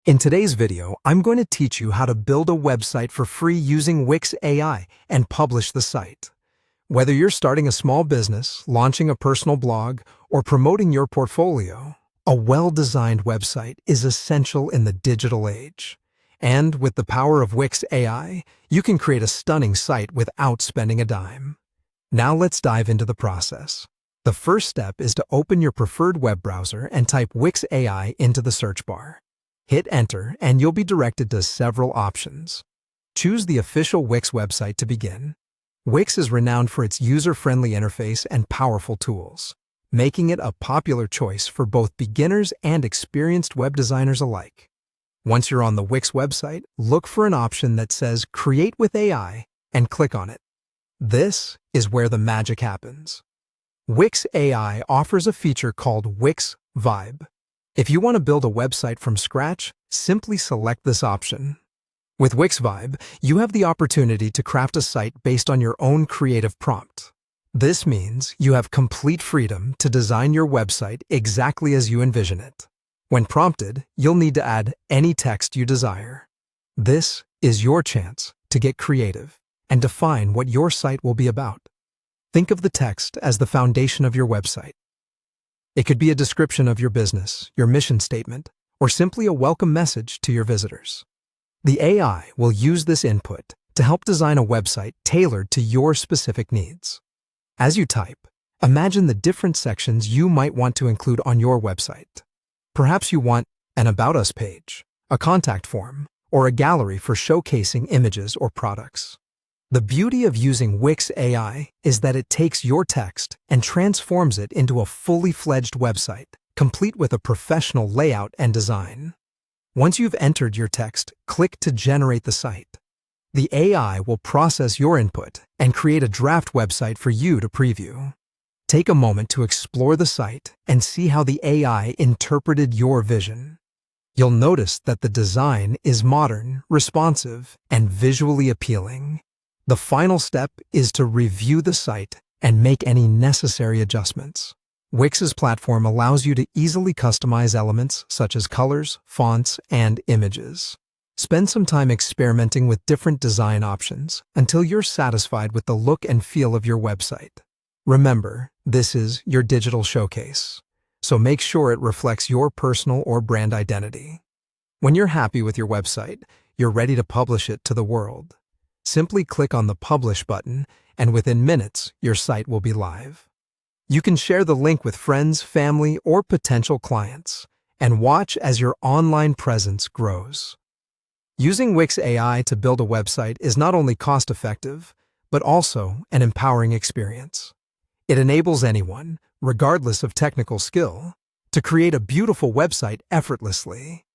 In today's video, I'm going to teach you how to build a website for free using Wix AI and publish the site. Whether you're starting a small business, launching a personal blog, or promoting your portfolio, a well-designed website is essential in the digital age. And with the power of Wix AI, you can create a stunning site without spending a dime. Now let's dive into the process. The first step is to open your preferred web browser and type Wix AI into the search bar. Hit enter and you'll be directed to several options. Choose the official Wix website to begin. Wix is renowned for its user-friendly interface and powerful tools, making it a popular choice for both beginners and experienced web designers alike. Once you're on the Wix website, look for an option that says Create with AI and click on it. This is where the magic happens. Wix AI offers a feature called Wix Vibe. If you want to build a website from scratch, simply select this option. With Wix Vibe, you have the opportunity to craft a site based on your own creative prompt. This means you have complete freedom to design your website exactly as you envision it. When prompted, you'll need to add any text you desire. This is your chance to get creative and define what your site will be about. Think of the text as the foundation of your website. It could be a description of your business, your mission statement, or simply a welcome message to your visitors. The AI will use this input to help design a website tailored to your specific needs. As you type, imagine the different sections you might want to include on your website. Perhaps you want an About Us page, a contact form, or a gallery for showcasing images or products. The beauty of using Wix AI is that it takes your text and transforms it into a fully fledged website, complete with a professional layout and design. Once you've entered your text, click to generate the site. The AI will process your input and create a draft website for you to preview. Take a moment to explore the site and see how the AI interpreted your vision. You'll notice that the design is modern, responsive, and visually appealing. The final step is to review the site and make any necessary adjustments. Wix's platform allows you to easily customize elements such as colors, fonts, and images. Spend some time experimenting with different design options until you're satisfied with the look and feel of your website. Remember, this is your digital showcase, so make sure it reflects your personal or brand identity. When you're happy with your website, you're ready to publish it to the world. Simply click on the Publish button, and within minutes, your site will be live. You can share the link with friends, family, or potential clients, and watch as your online presence grows. Using Wix AI to build a website is not only cost-effective, but also an empowering experience. It enables anyone, regardless of technical skill, to create a beautiful website effortlessly.